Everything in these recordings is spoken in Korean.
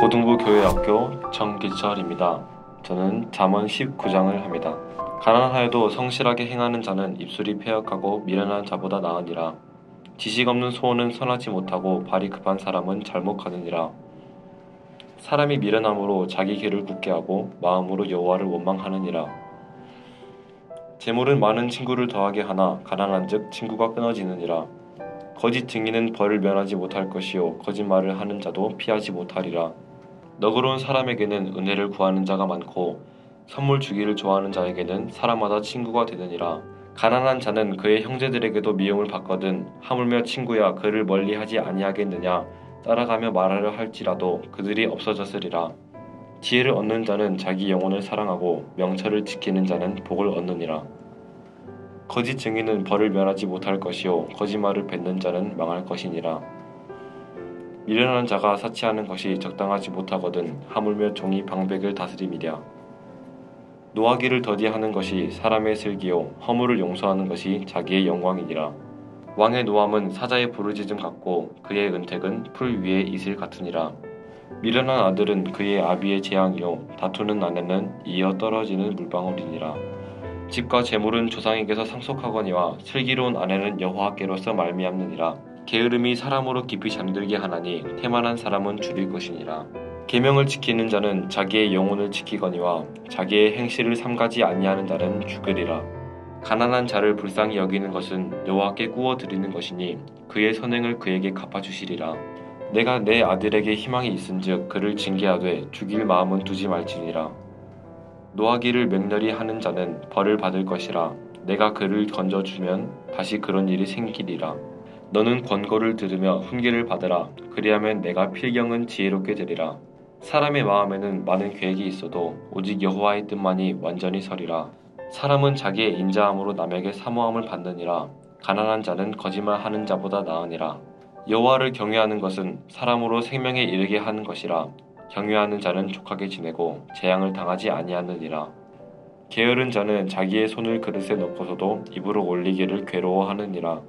고등부 교회학교 정기철입니다. 저는 잠언 19장을 합니다. 가난하여도 성실하게 행하는 자는 입술이 패역하고 미련한 자보다 나으니라. 지식 없는 소원은 선하지 못하고 발이 급한 사람은 잘못하느니라. 사람이 미련함으로 자기 길을 굳게 하고 마음으로 여호와를 원망하느니라. 재물은 많은 친구를 더하게 하나 가난한즉 친구가 끊어지느니라. 거짓 증인은 벌을 면하지 못할 것이요 거짓말을 하는 자도 피하지 못하리라. 너그러운 사람에게는 은혜를 구하는 자가 많고 선물 주기를 좋아하는 자에게는 사람마다 친구가 되느니라. 가난한 자는 그의 형제들에게도 미움을 받거든 하물며 친구야 그를 멀리하지 아니하겠느냐. 따라가며 말하려 할지라도 그들이 없어졌으리라. 지혜를 얻는 자는 자기 영혼을 사랑하고 명철을 지키는 자는 복을 얻느니라. 거짓 증인은 벌을 면하지 못할 것이요 거짓말을 뱉는 자는 망할 것이니라. 미련한 자가 사치하는 것이 적당하지 못하거든 하물며 종이 방백을 다스림이랴. 노하기를 더디하는 것이 사람의 슬기요 허물을 용서하는 것이 자기의 영광이니라. 왕의 노함은 사자의 부르짖음 같고 그의 은택은 풀 위의 이슬 같으니라. 미련한 아들은 그의 아비의 재앙이요 다투는 아내는 이어 떨어지는 물방울이니라. 집과 재물은 조상에게서 상속하거니와 슬기로운 아내는 여호와께로서 말미암느니라. 게으름이 사람으로 깊이 잠들게 하나니 태만한 사람은 줄일 것이니라. 계명을 지키는 자는 자기의 영혼을 지키거니와 자기의 행실을 삼가지 아니하는 자는 죽으리라. 가난한 자를 불쌍히 여기는 것은 여호와께 구워 드리는 것이니 그의 선행을 그에게 갚아주시리라. 내가 내 아들에게 희망이 있은즉 그를 징계하되 죽일 마음은 두지 말지니라. 노하기를 맹렬히 하는 자는 벌을 받을 것이라. 내가 그를 건져주면 다시 그런 일이 생기리라. 너는 권고를 들으며 훈계를 받으라. 그리하면 내가 필경은 지혜롭게 되리라. 사람의 마음에는 많은 계획이 있어도 오직 여호와의 뜻만이 완전히 서리라. 사람은 자기의 인자함으로 남에게 사모함을 받느니라. 가난한 자는 거짓말하는 자보다 나으니라. 여호와를 경외하는 것은 사람으로 생명에 이르게 하는 것이라. 경외하는 자는 족하게 지내고 재앙을 당하지 아니하느니라. 게으른 자는 자기의 손을 그릇에 넣고서도 입으로 올리기를 괴로워하느니라.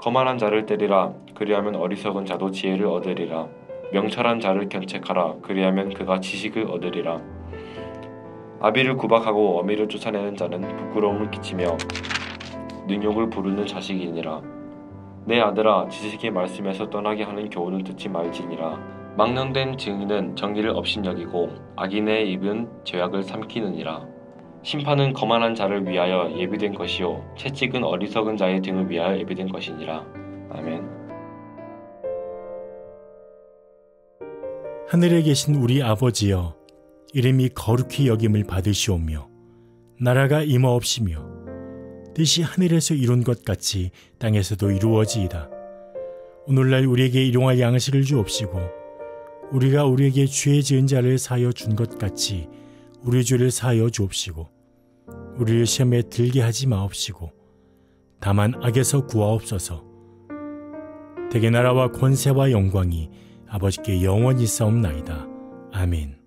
거만한 자를 때리라. 그리하면 어리석은 자도 지혜를 얻으리라. 명철한 자를 견책하라. 그리하면 그가 지식을 얻으리라. 아비를 구박하고 어미를 쫓아내는 자는 부끄러움을 끼치며 능욕을 부르는 자식이니라. 내 아들아 지식의 말씀에서 떠나게 하는 교훈을 듣지 말지니라. 망령된 증인은 정의를 업신여기고 악인의 입은 죄악을 삼키느니라. 심판은 거만한 자를 위하여 예비된 것이요 채찍은 어리석은 자의 등을 위하여 예비된 것이니라. 아멘. 하늘에 계신 우리 아버지여, 이름이 거룩히 여김을 받으시오며 나라가 임하옵시며 뜻이 하늘에서 이룬 것 같이 땅에서도 이루어지이다. 오늘날 우리에게 일용할 양식을 주옵시고 우리가 우리에게 죄 지은 자를 사하여 준 것 같이 우리 죄를 사하여 주옵시고 우리를 시험에 들게 하지 마옵시고 다만 악에서 구하옵소서. 대개 나라와 권세와 영광이 아버지께 영원히 싸움나이다. 아멘.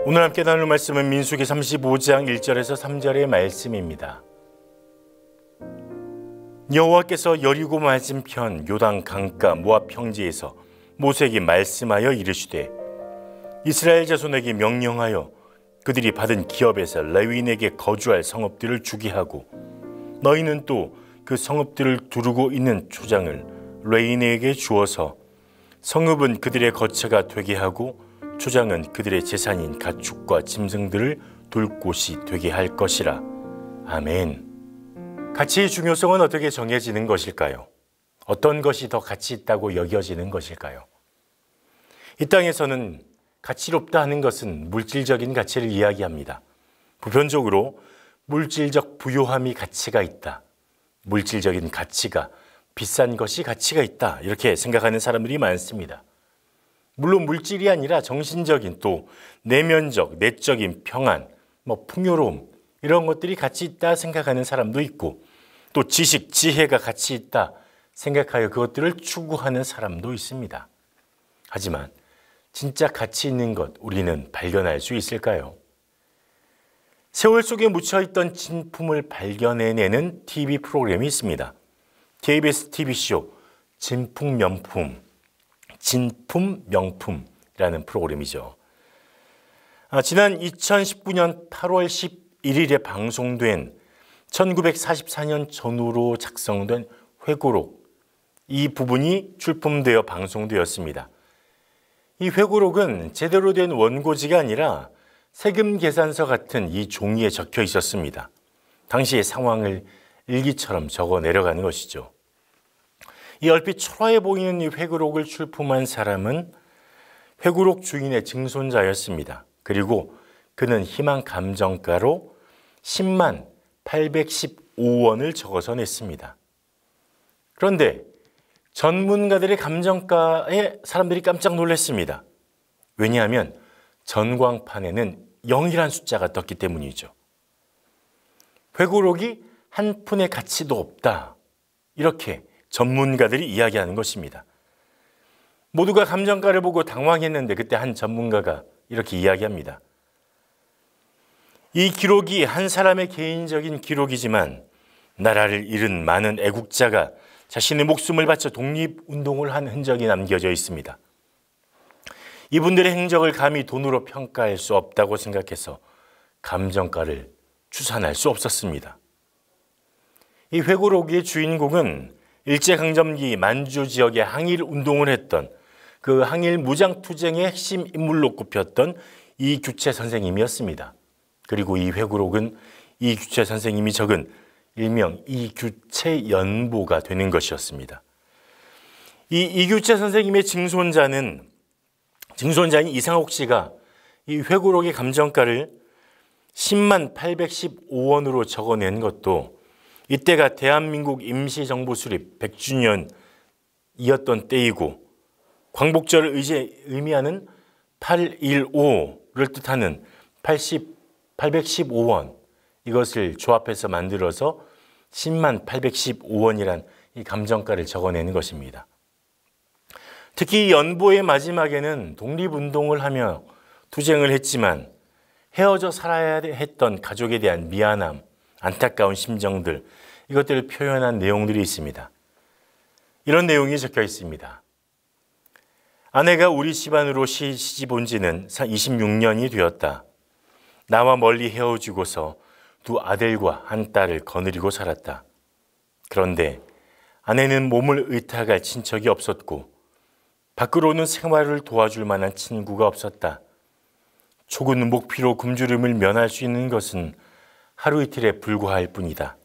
오늘 함께 나눌 말씀은 민수기 35장 1절에서 3절의 말씀입니다. 여호와께서 여리고 맞은편 요단 강가 모압 평지에서 모세에게 말씀하여 이르시되 이스라엘 자손에게 명령하여 그들이 받은 기업에서 레위인에게 거주할 성읍들을 주게 하고 너희는 또 그 성읍들을 두르고 있는 초장을 레위인에게 주어서 성읍은 그들의 거처가 되게 하고 초장은 그들의 재산인 가축과 짐승들을 둘 곳이 되게 할 것이라. 아멘. 가치의 중요성은 어떻게 정해지는 것일까요? 어떤 것이 더 가치 있다고 여겨지는 것일까요? 이 땅에서는 가치롭다 하는 것은 물질적인 가치를 이야기합니다. 보편적으로 물질적 부요함이 가치가 있다. 물질적인 가치가, 비싼 것이 가치가 있다. 이렇게 생각하는 사람들이 많습니다. 물론 물질이 아니라 정신적인 또 내면적, 내적인 평안, 풍요로움 이런 것들이 가치 있다 생각하는 사람도 있고 또 지식, 지혜가 가치 있다 생각하여 그것들을 추구하는 사람도 있습니다. 하지만 진짜 가치 있는 것 우리는 발견할 수 있을까요? 세월 속에 묻혀있던 진품을 발견해내는 TV 프로그램이 있습니다. KBS TV쇼 진품명품, 진품명품이라는 프로그램이죠. 지난 2019년 8월 11일에 방송된 1944년 전후로 작성된 회고록, 이 부분이 출품되어 방송되었습니다. 이 회고록은 제대로 된 원고지가 아니라 세금 계산서 같은 이 종이에 적혀 있었습니다. 당시의 상황을 일기처럼 적어 내려가는 것이죠. 이 얼핏 초라해 보이는 이 회고록을 출품한 사람은 회고록 주인의 증손자였습니다. 그리고 그는 희망 감정가로 10만 815원을 적어서 냈습니다. 그런데 전문가들의 감정가에 사람들이 깜짝 놀랐습니다. 왜냐하면 전광판에는 0이란 숫자가 떴기 때문이죠. 회고록이 한 푼의 가치도 없다. 이렇게 전문가들이 이야기하는 것입니다. 모두가 감정가를 보고 당황했는데 그때 한 전문가가 이렇게 이야기합니다. 이 기록이 한 사람의 개인적인 기록이지만 나라를 잃은 많은 애국자가 자신의 목숨을 바쳐 독립운동을 한 흔적이 남겨져 있습니다. 이분들의 행적을 감히 돈으로 평가할 수 없다고 생각해서 감정가를 추산할 수 없었습니다. 이 회고록의 주인공은 일제강점기 만주 지역에 항일운동을 했던 그 항일 무장투쟁의 핵심 인물로 꼽혔던 이규채 선생님이었습니다. 그리고 이 회고록은 이규채 선생님이 적은 일명 이규채 연보가 되는 것이었습니다. 이 이규채 선생님의 증손자인 이상옥 씨가 이 회고록의 감정가를 10만 815원으로 적어낸 것도 이때가 대한민국 임시정부 수립 100주년이었던 때이고 광복절을 의미하는 815를 뜻하는 815원 이것을 조합해서 만들어서 10만 815원이란 이 감정가를 적어내는 것입니다. 특히 연보의 마지막에는 독립운동을 하며 투쟁을 했지만 헤어져 살아야 했던 가족에 대한 미안함, 안타까운 심정들 이것들을 표현한 내용들이 있습니다. 이런 내용이 적혀 있습니다. 아내가 우리 집안으로 시집 온 지는 26년이 되었다. 나와 멀리 헤어지고서 두 아들과 한 딸을 거느리고 살았다. 그런데 아내는 몸을 의탁할 친척이 없었고 밖으로는 생활을 도와줄 만한 친구가 없었다. 초근 목피로 굶주림을 면할 수 있는 것은 하루 이틀에 불과할 뿐이다.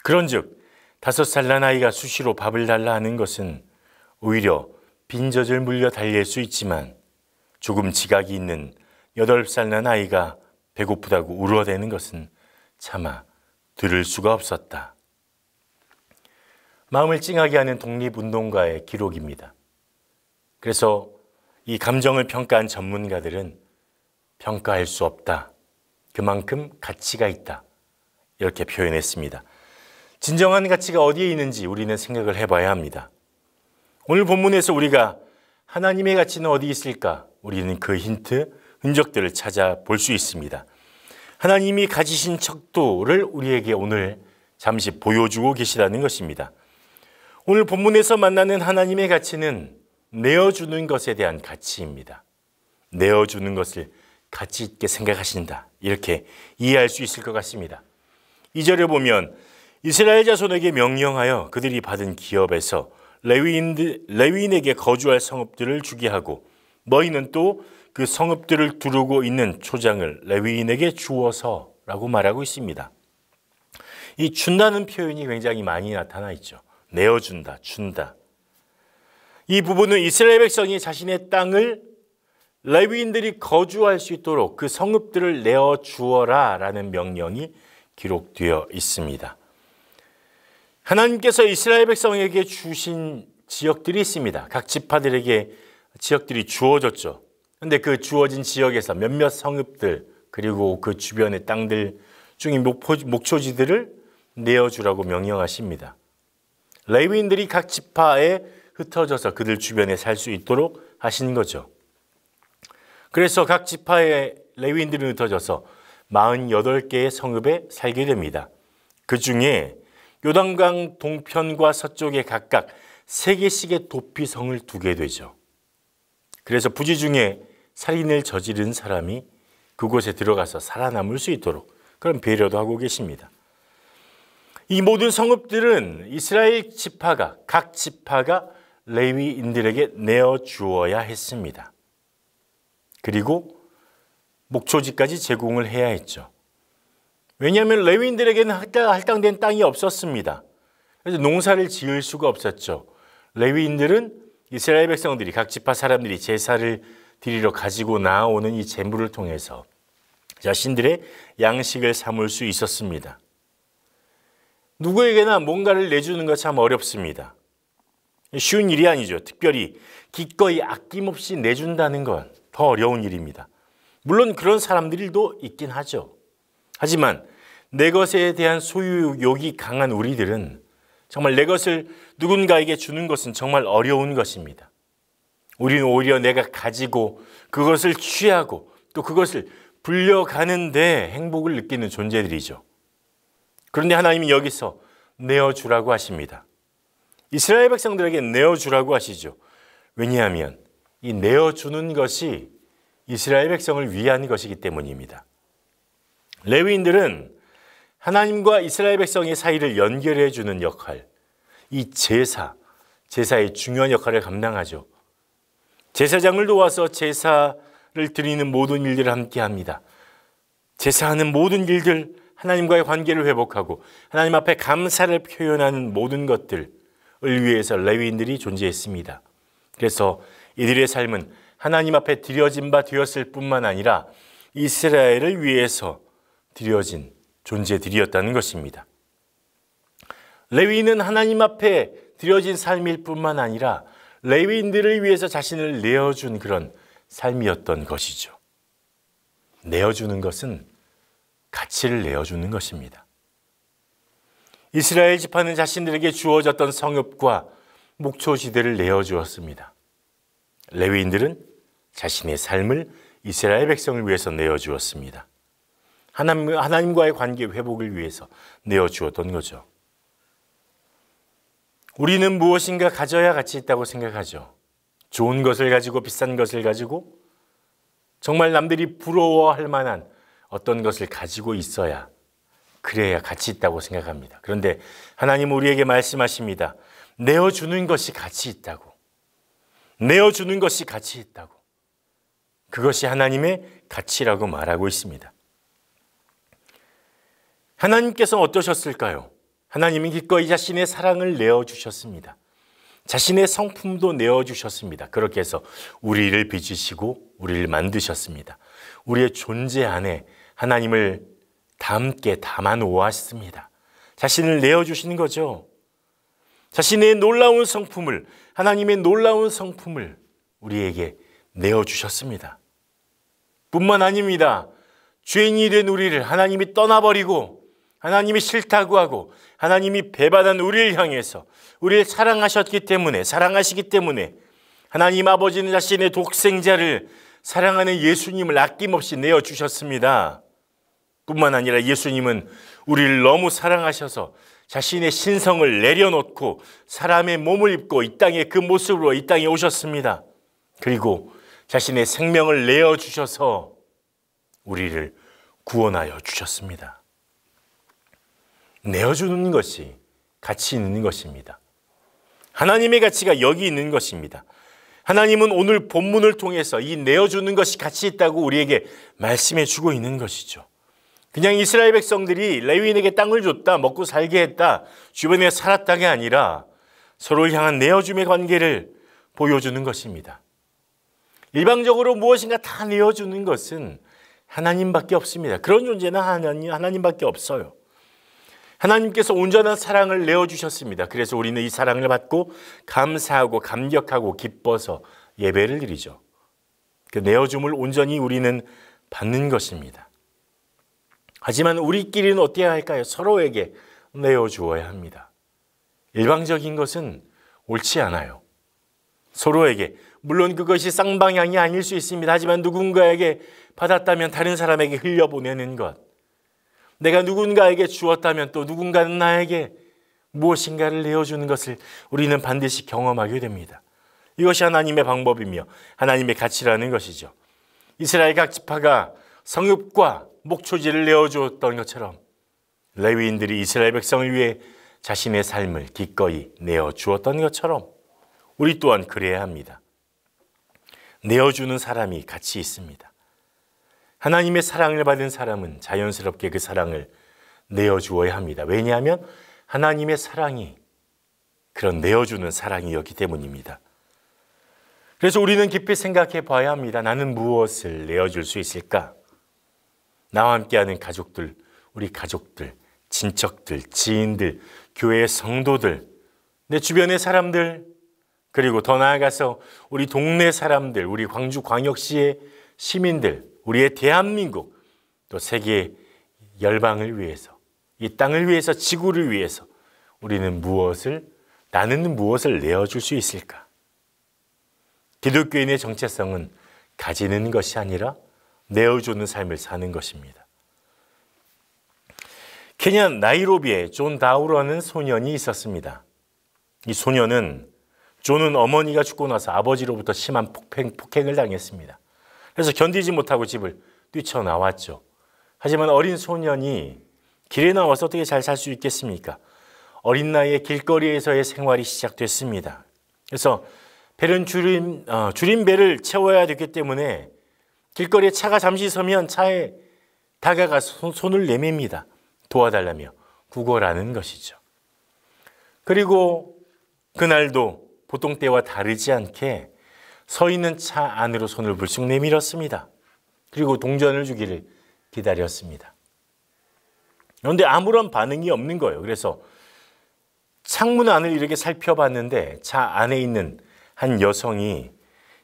그런즉 5살 난 아이가 수시로 밥을 달라 하는 것은 오히려 빈젖을 물려 달랠 수 있지만 조금 지각이 있는 8살 난 아이가 배고프다고 울어대는 것은 차마 들을 수가 없었다. 마음을 찡하게 하는 독립운동가의 기록입니다. 그래서 이 감정을 평가한 전문가들은 평가할 수 없다. 그만큼 가치가 있다. 이렇게 표현했습니다. 진정한 가치가 어디에 있는지 우리는 생각을 해봐야 합니다. 오늘 본문에서 우리가 하나님의 가치는 어디 있을까? 우리는 그 힌트 흔적들을 찾아볼 수 있습니다. 하나님이 가지신 척도를 우리에게 오늘 잠시 보여주고 계시다는 것입니다. 오늘 본문에서 만나는 하나님의 가치는 내어주는 것에 대한 가치입니다. 내어주는 것을 가치 있게 생각하신다. 이렇게 이해할 수 있을 것 같습니다. 2절에 보면 이스라엘 자손에게 명령하여 그들이 받은 기업에서 레위인에게 거주할 성읍들을 주게 하고 너희는 또 그 성읍들을 두르고 있는 초장을 레위인에게 주어서 라고 말하고 있습니다. 이 준다는 표현이 굉장히 많이 나타나 있죠. 내어준다, 준다. 이 부분은 이스라엘 백성이 자신의 땅을 레위인들이 거주할 수 있도록 그 성읍들을 내어주어라 라는 명령이 기록되어 있습니다. 하나님께서 이스라엘 백성에게 주신 지역들이 있습니다. 각 지파들에게 지역들이 주어졌죠. 그런데 그 주어진 지역에서 몇몇 성읍들 그리고 그 주변의 땅들 중에 목초지들을 내어주라고 명령하십니다. 레위인들이 각 지파에 흩어져서 그들 주변에 살 수 있도록 하신 거죠. 그래서 각 지파의 레위인들이 흩어져서 48개의 성읍에 살게 됩니다. 그 중에 요단강 동편과 서쪽에 각각 3개씩의 도피성을 두게 되죠. 그래서 부지 중에 살인을 저지른 사람이 그곳에 들어가서 살아남을 수 있도록 그런 배려도 하고 계십니다. 이 모든 성읍들은 이스라엘 지파가 각 지파가 레위인들에게 내어주어야 했습니다. 그리고 목초지까지 제공을 해야 했죠. 왜냐하면 레위인들에게는 할당된 땅이 없었습니다. 그래서 농사를 지을 수가 없었죠. 레위인들은 이스라엘 백성들이 각 지파 사람들이 제사를 드리러 가지고 나오는 이 제물을 통해서 자신들의 양식을 삼을 수 있었습니다. 누구에게나 뭔가를 내주는 거 참 어렵습니다. 쉬운 일이 아니죠. 특별히 기꺼이 아낌없이 내준다는 건 더 어려운 일입니다. 물론 그런 사람들도 있긴 하죠. 하지만 내 것에 대한 소유욕이 강한 우리들은 정말 내 것을 누군가에게 주는 것은 정말 어려운 것입니다. 우리는 오히려 내가 가지고 그것을 취하고 또 그것을 불려가는데 행복을 느끼는 존재들이죠. 그런데 하나님이 여기서 내어주라고 하십니다. 이스라엘 백성들에게 내어주라고 하시죠. 왜냐하면 이 내어주는 것이 이스라엘 백성을 위한 것이기 때문입니다. 레위인들은 하나님과 이스라엘 백성의 사이를 연결해 주는 역할, 이 제사의 중요한 역할을 감당하죠. 제사장을 도와서 제사를 드리는 모든 일들을 함께 합니다. 제사하는 모든 일들, 하나님과의 관계를 회복하고 하나님 앞에 감사를 표현하는 모든 것들을 위해서 레위인들이 존재했습니다. 그래서 이들의 삶은 하나님 앞에 드려진 바 되었을 뿐만 아니라 이스라엘을 위해서 드려진 존재들이었다는 것입니다. 레위인은 하나님 앞에 드려진 삶일 뿐만 아니라 레위인들을 위해서 자신을 내어준 그런 삶이었던 것이죠. 내어주는 것은 가치를 내어주는 것입니다. 이스라엘 지파는 자신들에게 주어졌던 성읍과 목초지대를 내어주었습니다. 레위인들은 자신의 삶을 이스라엘 백성을 위해서 내어주었습니다. 하나님과의 관계 회복을 위해서 내어주었던 거죠. 우리는 무엇인가 가져야 가치 있다고 생각하죠. 좋은 것을 가지고 비싼 것을 가지고 정말 남들이 부러워할 만한 어떤 것을 가지고 있어야 그래야 가치 있다고 생각합니다. 그런데 하나님은 우리에게 말씀하십니다. 내어주는 것이 가치 있다고. 내어주는 것이 가치 있다고. 그것이 하나님의 가치라고 말하고 있습니다. 하나님께서 어떠셨을까요? 하나님은 기꺼이 자신의 사랑을 내어주셨습니다. 자신의 성품도 내어주셨습니다. 그렇게 해서 우리를 빚으시고 우리를 만드셨습니다. 우리의 존재 안에 하나님을 담게 담아 놓았습니다. 자신을 내어주시는 거죠. 자신의 놀라운 성품을, 하나님의 놀라운 성품을 우리에게 내어주셨습니다. 뿐만 아닙니다. 죄인이 된 우리를 하나님이 떠나버리고 하나님이 싫다고 하고 하나님이 배반한 우리를 향해서 우리를 사랑하시기 때문에 하나님 아버지는 자신의 독생자를 사랑하는 예수님을 아낌없이 내어주셨습니다. 뿐만 아니라 예수님은 우리를 너무 사랑하셔서 자신의 신성을 내려놓고 사람의 몸을 입고 이 땅에 그 모습으로 이 땅에 오셨습니다. 그리고 자신의 생명을 내어주셔서 우리를 구원하여 주셨습니다. 내어주는 것이 가치 있는 것입니다. 하나님의 가치가 여기 있는 것입니다. 하나님은 오늘 본문을 통해서 이 내어주는 것이 가치 있다고 우리에게 말씀해 주고 있는 것이죠. 그냥 이스라엘 백성들이 레위인에게 땅을 줬다, 먹고 살게 했다, 주변에 살았다가 아니라 서로를 향한 내어줌의 관계를 보여주는 것입니다. 일방적으로 무엇인가 다 내어주는 것은 하나님밖에 없습니다. 그런 존재는 하나님밖에 없어요. 하나님께서 온전한 사랑을 내어주셨습니다. 그래서 우리는 이 사랑을 받고 감사하고 감격하고 기뻐서 예배를 드리죠. 그 내어줌을 온전히 우리는 받는 것입니다. 하지만 우리끼리는 어때야 할까요? 서로에게 내어주어야 합니다. 일방적인 것은 옳지 않아요. 서로에게, 물론 그것이 쌍방향이 아닐 수 있습니다. 하지만 누군가에게 받았다면 다른 사람에게 흘려보내는 것, 내가 누군가에게 주었다면 또 누군가는 나에게 무엇인가를 내어주는 것을 우리는 반드시 경험하게 됩니다. 이것이 하나님의 방법이며 하나님의 가치라는 것이죠. 이스라엘 각 지파가 성읍과 목초지를 내어주었던 것처럼 레위인들이 이스라엘 백성을 위해 자신의 삶을 기꺼이 내어주었던 것처럼 우리 또한 그래야 합니다. 내어주는 사람이 가치 있습니다. 하나님의 사랑을 받은 사람은 자연스럽게 그 사랑을 내어주어야 합니다. 왜냐하면 하나님의 사랑이 그런 내어주는 사랑이었기 때문입니다. 그래서 우리는 깊이 생각해 봐야 합니다. 나는 무엇을 내어줄 수 있을까? 나와 함께하는 가족들, 우리 가족들, 친척들, 지인들, 교회의 성도들, 내 주변의 사람들, 그리고 더 나아가서 우리 동네 사람들, 우리 광주광역시의 시민들, 우리의 대한민국, 또 세계 열방을 위해서, 이 땅을 위해서, 지구를 위해서 나는 무엇을 내어줄 수 있을까? 기독교인의 정체성은 가지는 것이 아니라 내어주는 삶을 사는 것입니다. 케냐 나이로비에 존 다우라는 소년이 있었습니다. 이 소년은 존은 어머니가 죽고 나서 아버지로부터 심한 폭행을 당했습니다. 그래서 견디지 못하고 집을 뛰쳐나왔죠. 하지만 어린 소년이 길에 나와서 어떻게 잘 살 수 있겠습니까? 어린 나이에 길거리에서의 생활이 시작됐습니다. 그래서 배는 줄임배를 채워야 되기 때문에 길거리에 차가 잠시 서면 차에 다가가서 손을 내밉니다. 도와달라며 구걸하는 것이죠. 그리고 그날도 보통 때와 다르지 않게 서 있는 차 안으로 손을 불쑥 내밀었습니다. 그리고 동전을 주기를 기다렸습니다. 그런데 아무런 반응이 없는 거예요. 그래서 창문 안을 이렇게 살펴봤는데 차 안에 있는 한 여성이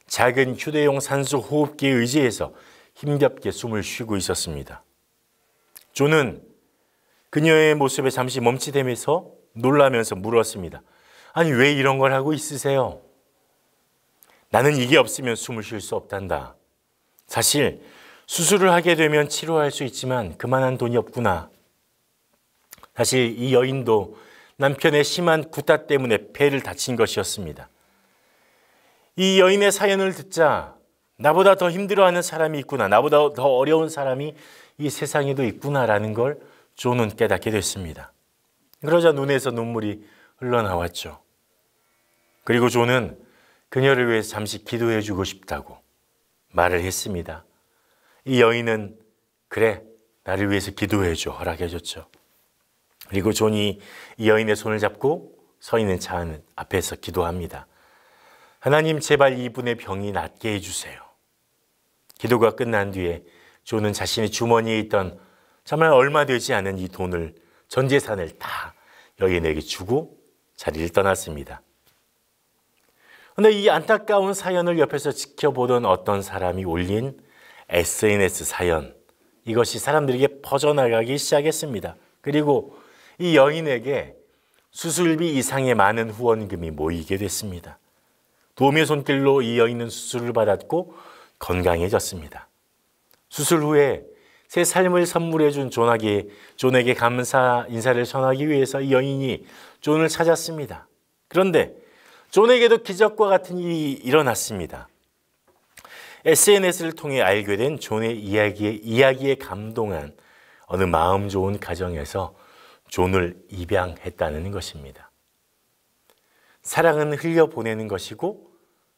작은 휴대용 산소 호흡기에 의지해서 힘겹게 숨을 쉬고 있었습니다. 존은 그녀의 모습에 잠시 멈칫하면서 놀라면서 물었습니다. 아니, 왜 이런 걸 하고 있으세요? 나는 이게 없으면 숨을 쉴 수 없단다. 사실 수술을 하게 되면 치료할 수 있지만 그만한 돈이 없구나. 사실 이 여인도 남편의 심한 구타 때문에 폐를 다친 것이었습니다. 이 여인의 사연을 듣자 나보다 더 힘들어하는 사람이 있구나. 나보다 더 어려운 사람이 이 세상에도 있구나라는 걸 존은 깨닫게 됐습니다. 그러자 눈에서 눈물이 흘러나왔죠. 그리고 존은 그녀를 위해서 잠시 기도해 주고 싶다고 말을 했습니다. 이 여인은 그래, 나를 위해서 기도해 줘 허락해 줬죠. 그리고 존이 이 여인의 손을 잡고 서 있는 차 앞에서 기도합니다. 하나님, 제발 이분의 병이 낫게 해주세요. 기도가 끝난 뒤에 존은 자신의 주머니에 있던 정말 얼마 되지 않은 이 돈을, 전 재산을 다 여인에게 주고 자리를 떠났습니다. 그런데 이 안타까운 사연을 옆에서 지켜보던 어떤 사람이 올린 SNS 사연, 이것이 사람들에게 퍼져나가기 시작했습니다. 그리고 이 여인에게 수술비 이상의 많은 후원금이 모이게 됐습니다. 도움의 손길로 이 여인은 수술을 받았고 건강해졌습니다. 수술 후에 새 삶을 선물해 준 존에게 감사 인사를 전하기 위해서 이 여인이 존을 찾았습니다. 그런데 존에게도 기적과 같은 일이 일어났습니다. SNS를 통해 알게 된 존의 이야기에 감동한 어느 마음 좋은 가정에서 존을 입양했다는 것입니다. 사랑은 흘려보내는 것이고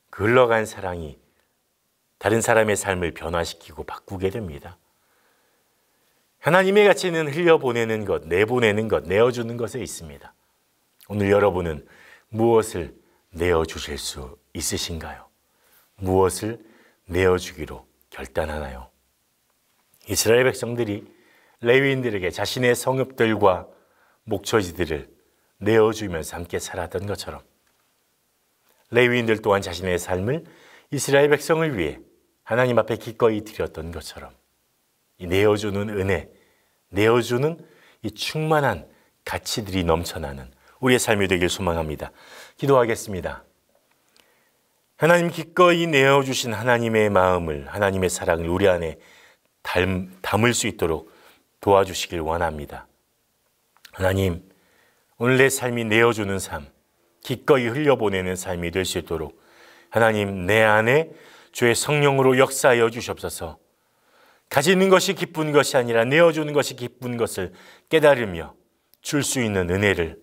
그 흘러간 사랑이 다른 사람의 삶을 변화시키고 바꾸게 됩니다. 하나님의 가치는 흘려보내는 것, 내보내는 것, 내어주는 것에 있습니다. 오늘 여러분은 무엇을 내어주실 수 있으신가요? 무엇을 내어주기로 결단하나요? 이스라엘 백성들이 레위인들에게 자신의 성읍들과 목초지들을 내어주면서 함께 살았던 것처럼 레위인들 또한 자신의 삶을 이스라엘 백성을 위해 하나님 앞에 기꺼이 드렸던 것처럼 이 내어주는 은혜, 내어주는 이 충만한 가치들이 넘쳐나는 우리의 삶이 되길 소망합니다. 기도하겠습니다. 하나님 기꺼이 내어주신 하나님의 마음을, 하나님의 사랑을 우리 안에 담을 수 있도록 도와주시길 원합니다. 하나님, 오늘 내 삶이 내어주는 삶, 기꺼이 흘려보내는 삶이 될 수 있도록 하나님 내 안에 주의 성령으로 역사하여 주시옵소서. 가지는 것이 기쁜 것이 아니라 내어주는 것이 기쁜 것을 깨달으며 줄 수 있는 은혜를,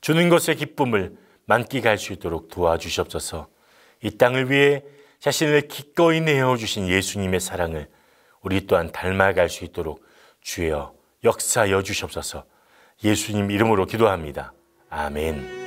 주는 것의 기쁨을 만끽할 수 있도록 도와주시옵소서. 이 땅을 위해 자신을 기꺼이 내어주신 예수님의 사랑을 우리 또한 닮아갈 수 있도록 주여 역사하여 주시옵소서. 예수님 이름으로 기도합니다. 아멘.